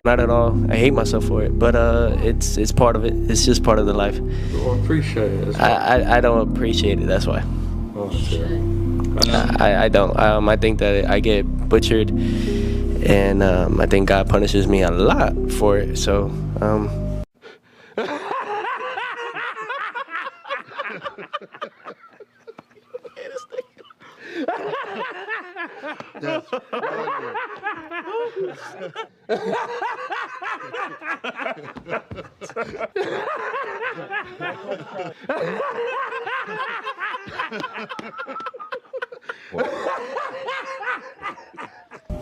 Not at all. I hate myself for it, but it's part of it. It's just part of the life. Well, appreciate it. I don't appreciate it. That's why. Oh, sure. I don't. I think that I get butchered, and I think God punishes me a lot for it. So.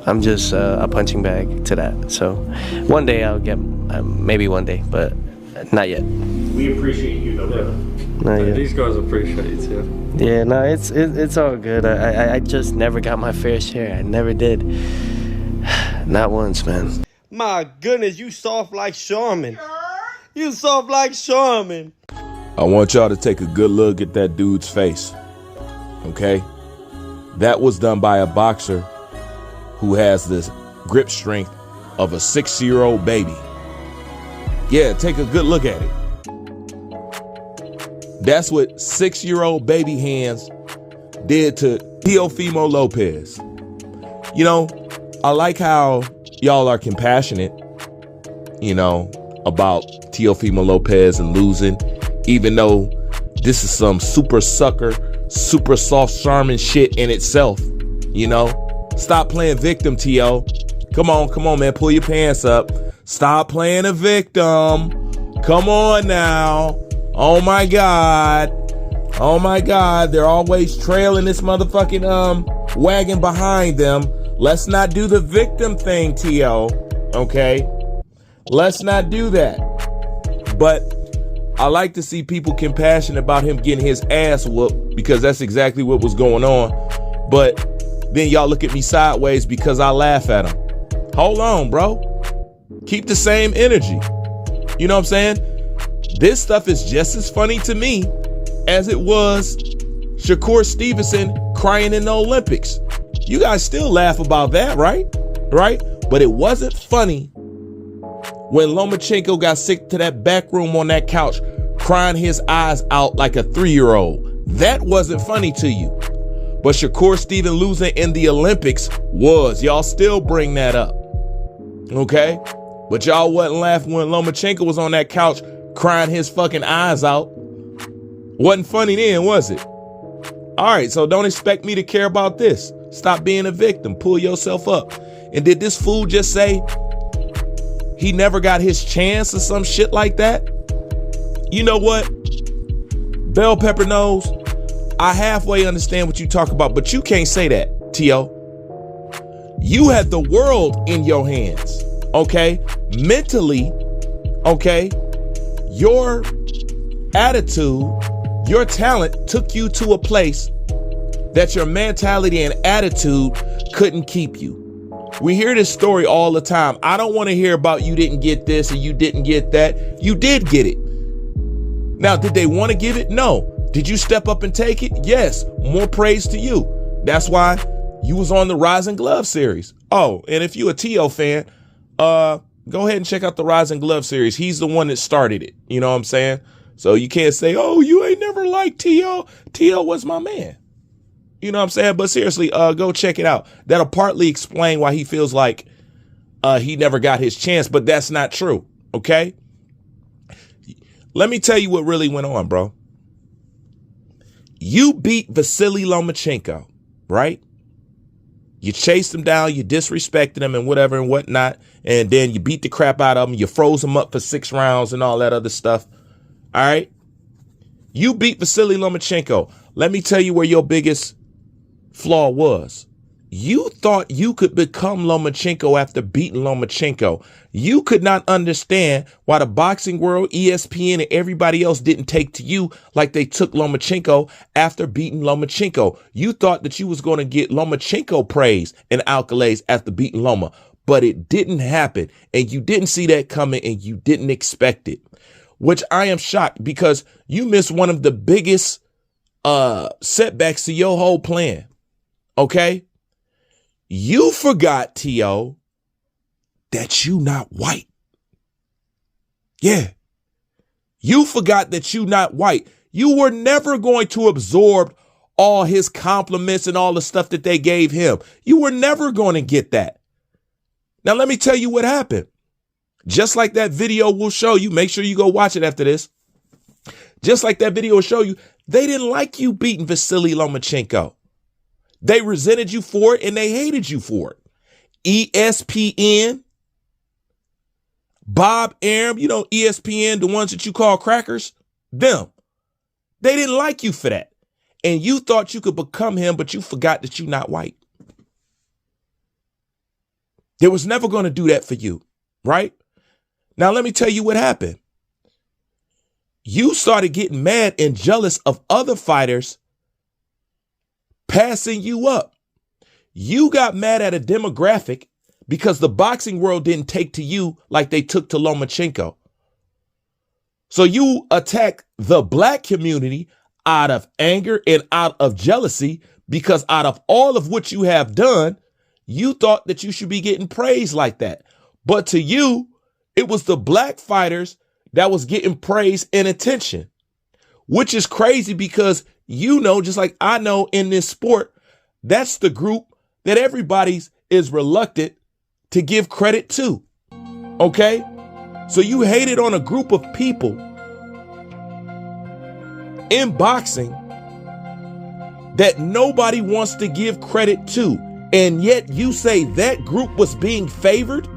I'm just a punching bag to that. So one day I'll get, maybe one day, but not yet. We appreciate you though, brother. Not yet. These guys appreciate you too. Yeah, no, it's all good. I just never got my fair share. I never did. Not once, man. My goodness, you soft like Charmin. You soft like Charmin. I want y'all to take a good look at that dude's face. Okay? That was done by a boxer who has the grip strength of a 6-year-old baby. Yeah, take a good look at it. That's what 6-year-old baby hands did to Teofimo Lopez. You know, I like how y'all are compassionate, you know, about Teofimo Lopez and losing, even though this is some super sucker, super soft Charmin shit in itself, you know? Stop playing victim, T.O. Come on, man, pull your pants up. Stop playing a victim. Come on now. Oh my God. They're always trailing this motherfucking wagon behind them. Let's not do the victim thing, T.O. Okay? Let's not do that. But I like to see people compassionate about him getting his ass whooped, because that's exactly what was going on. But then y'all look at me sideways because I laugh at him. Hold on, bro. Keep the same energy. You know what I'm saying? This stuff is just as funny to me as it was Shakur Stevenson crying in the Olympics. You guys still laugh about that, right? Right? But it wasn't funny when Lomachenko got sick to that back room on that couch, crying his eyes out like a 3-year-old. That wasn't funny to you. But Shakur Stevenson losing in the Olympics was. Y'all still bring that up. Okay? But y'all wasn't laughing when Lomachenko was on that couch crying his fucking eyes out. Wasn't funny then, was it? All right, so don't expect me to care about this. Stop being a victim. Pull yourself up. And did this fool just say he never got his chance or some shit like that? You know what? Bell Pepper Nose, I halfway understand what you talk about, but you can't say that, T.O. You had the world in your hands, okay? Mentally, okay? Your attitude, your talent took you to a place that your mentality and attitude couldn't keep you. We hear this story all the time. I don't want to hear about you didn't get this or you didn't get that. You did get it. Now, did they want to give it? No. Did you step up and take it? Yes. More praise to you. That's why you was on the Rising Glove series. Oh, and if you a T.O. fan, go ahead and check out the Rising Glove series. He's the one that started it. You know what I'm saying? So you can't say, oh, you ain't never liked T.O. T.O. was my man. You know what I'm saying? But seriously, go check it out. That'll partly explain why he feels like he never got his chance, but that's not true. Okay? Let me tell you what really went on, bro. You beat Vasily Lomachenko, right? You chased him down, you disrespected him and whatever and whatnot, and then you beat the crap out of him. You froze him up for 6 rounds and all that other stuff. All right? You beat Vasily Lomachenko. Let me tell you where your biggest flaw was. You thought you could become Lomachenko after beating Lomachenko. You could not understand why the boxing world, ESPN, and everybody else didn't take to you like they took Lomachenko after beating Lomachenko. You thought that you was going to get Lomachenko praise and accolades after beating Loma, but it didn't happen. And you didn't see that coming and you didn't expect it, which I am shocked because you missed one of the biggest setbacks to your whole plan. Okay? You forgot, T.O., that you not white. Yeah. You forgot that you not white. You were never going to absorb all his compliments and all the stuff that they gave him. You were never going to get that. Now, let me tell you what happened. Just like that video will show you, make sure you go watch it after this. Just like that video will show you, they didn't like you beating Vasily Lomachenko. They resented you for it and they hated you for it. ESPN, Bob Arum, you know, ESPN, the ones that you call crackers, them. They didn't like you for that. And you thought you could become him, but you forgot that you're not white. They was never going to do that for you, right? Now, let me tell you what happened. You started getting mad and jealous of other fighters passing you up. You got mad at a demographic because the boxing world didn't take to you like they took to Lomachenko. So you attack the black community out of anger and out of jealousy because out of all of what you have done, you thought that you should be getting praise like that. But to you, it was the black fighters that was getting praise and attention, which is crazy because you know, just like I know in this sport, that's the group that everybody is reluctant to give credit to. Okay? So you hated on a group of people in boxing that nobody wants to give credit to. And yet you say that group was being favored?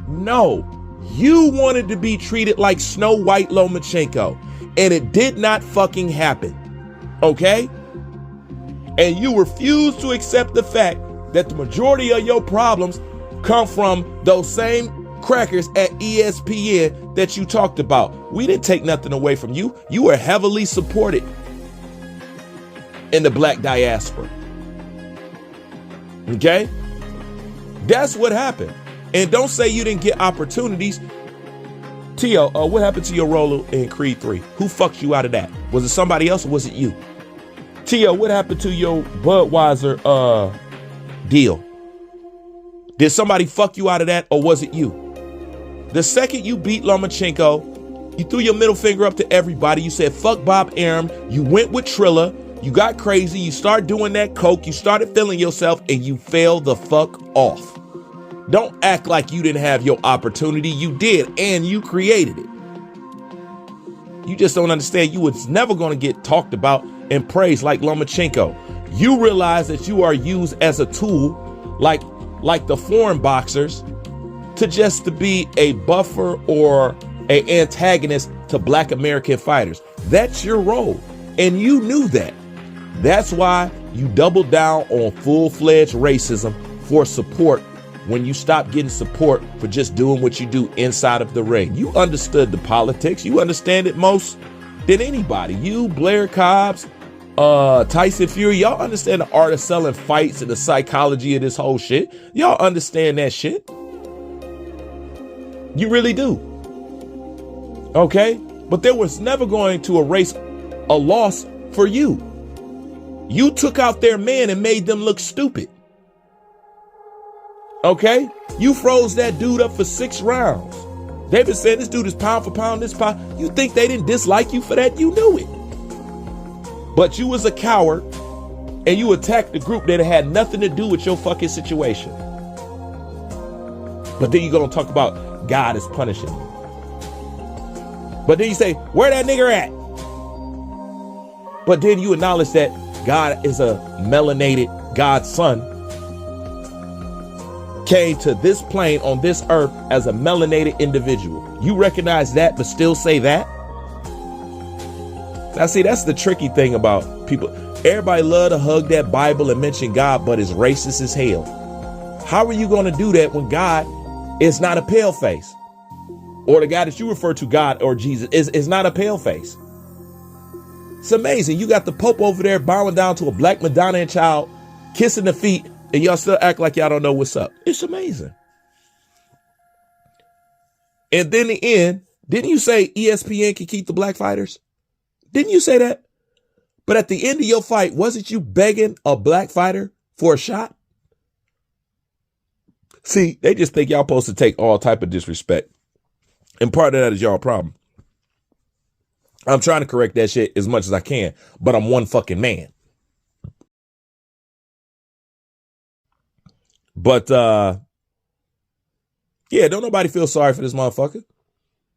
No, you wanted to be treated like Snow White Lomachenko, and it did not fucking happen. Okay? And you refuse to accept the fact that the majority of your problems come from those same crackers at ESPN that you talked about. We didn't take nothing away from you. You were heavily supported in the black diaspora. Okay? That's what happened. And don't say you didn't get opportunities. Tio, what happened to your role in Creed 3? Who fucked you out of that? Was it somebody else or was it you? Tio, what happened to your Budweiser deal? Did somebody fuck you out of that or was it you? The second you beat Lomachenko, you threw your middle finger up to everybody. You said, fuck Bob Arum. You went with Trilla. You got crazy. You started doing that coke. You started feeling yourself and you fell the fuck off. Don't act like you didn't have your opportunity. You did, and you created it. You just don't understand. You was never going to get talked about and praised like Lomachenko. You realize that you are used as a tool, like the foreign boxers, to be a buffer or an antagonist to black American fighters. That's your role, and you knew that. That's why you doubled down on full-fledged racism for support when you stopped getting support for just doing what you do inside of the ring. You understood the politics. You understand it most than anybody. You, Blair Cobbs, Tyson Fury, y'all understand the art of selling fights and the psychology of this whole shit. Y'all understand that shit. You really do. Okay? But there was never going to erase a loss for you. You took out their man and made them look stupid. Okay? You froze that dude up for 6 rounds. They've been saying this dude is pound for pound, this pound. You think they didn't dislike you for that? You knew it. But you was a coward and you attacked the group that had nothing to do with your fucking situation. But then you're going to talk about God is punishing you. But then you say, where that nigger at? But then you acknowledge that God is a melanated God's son, came to this plane on this earth as a melanated individual. You recognize that, but still say that? Now, see, that's the tricky thing about people. Everybody love to hug that Bible and mention God, but it's racist as hell. How are you going to do that when God is not a pale face? Or the guy that you refer to, God or Jesus, is not a pale face. It's amazing. You got the Pope over there bowing down to a black Madonna and child, kissing the feet, and y'all still act like y'all don't know what's up. It's amazing. And then in the end, didn't you say ESPN can keep the black fighters? Didn't you say that? But at the end of your fight, wasn't you begging a black fighter for a shot? See, they just think y'all supposed to take all type of disrespect. And part of that is y'all problem. I'm trying to correct that shit as much as I can, but I'm one fucking man. But, yeah, don't nobody feel sorry for this motherfucker.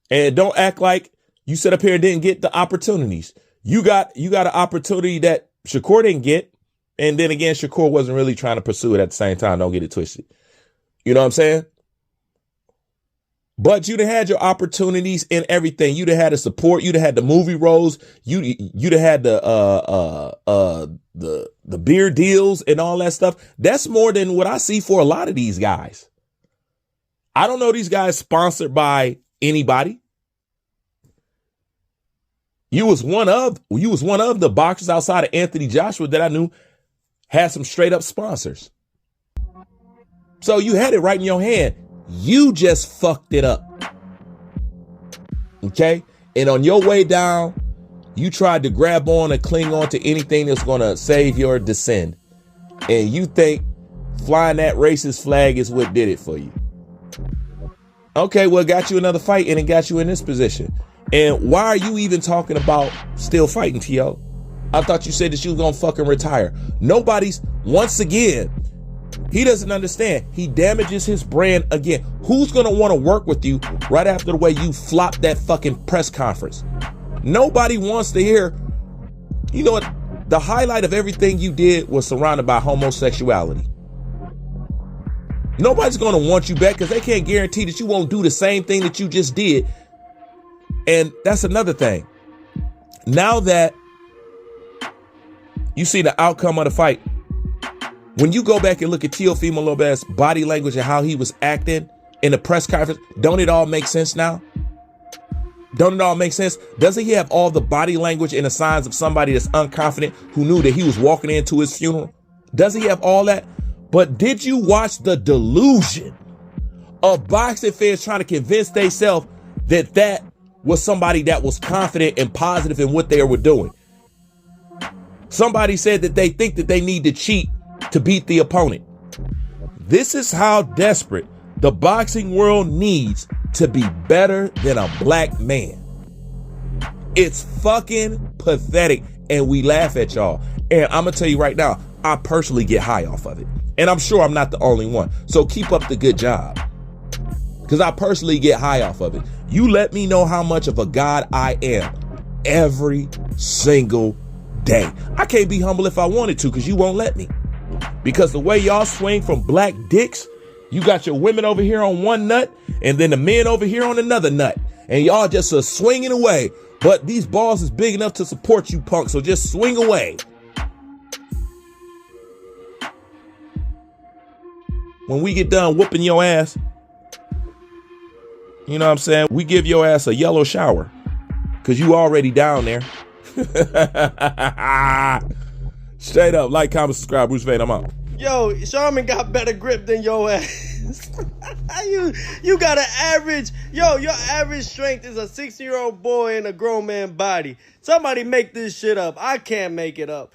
And don't act like you sit up here and didn't get the opportunities. You got an opportunity that Shakur didn't get. And then again, Shakur wasn't really trying to pursue it at the same time. Don't get it twisted. You know what I'm saying? But you'd have had your opportunities and everything. You'd have had the support. You'd have had the movie roles. You'd have had the beer deals and all that stuff. That's more than what I see for a lot of these guys. I don't know these guys sponsored by anybody. You was one of the boxers outside of Anthony Joshua that I knew had some straight up sponsors. So you had it right in your hand. You just fucked it up. Okay? And on your way down, you tried to grab on and cling on to anything that's going to save your descent. And you think flying that racist flag is what did it for you. Okay, well, it got you another fight and it got you in this position. And why are you even talking about still fighting, T.O.? I thought you said that you was going to fucking retire. Once again, he doesn't understand. He damages his brand again. Who's going to want to work with you right after the way you flopped that fucking press conference? Nobody wants to hear, you know what? The highlight of everything you did was surrounded by homosexuality. Nobody's going to want you back because they can't guarantee that you won't do the same thing that you just did. And that's another thing. Now that you see the outcome of the fight, when you go back and look at TEOFIMO Lopez's body language and how he was acting in the press conference, don't it all make sense now? Don't it all make sense? Doesn't he have all the body language and the signs of somebody that's unconfident who knew that he was walking into his funeral? Doesn't he have all that? But did you watch the delusion of boxing fans trying to convince themselves that that was somebody that was confident and positive in what they were doing? Somebody said that they think that they need to cheat to beat the opponent. This is how desperate the boxing world needs to be better than a black man. It's fucking pathetic, and we laugh at y'all. And I'm gonna tell you right now, I personally get high off of it. And I'm sure I'm not the only one. So keep up the good job. Because I personally get high off of it. You let me know how much of a god I am every single day. I can't be humble if I wanted to because you won't let me. Because the way y'all swing from black dicks, you got your women over here on one nut and then the men over here on another nut. And y'all just are swinging away. But these balls is big enough to support you, punk. So just swing away. When we get done whooping your ass, you know what I'm saying? We give your ass a yellow shower because you already down there. Straight up, like, comment, subscribe. Bruce Vane, I'm out. Yo, Sharman got better grip than your ass. you got an average, your average strength is a 60-year-old boy in a grown man body. Somebody make this shit up. I can't make it up.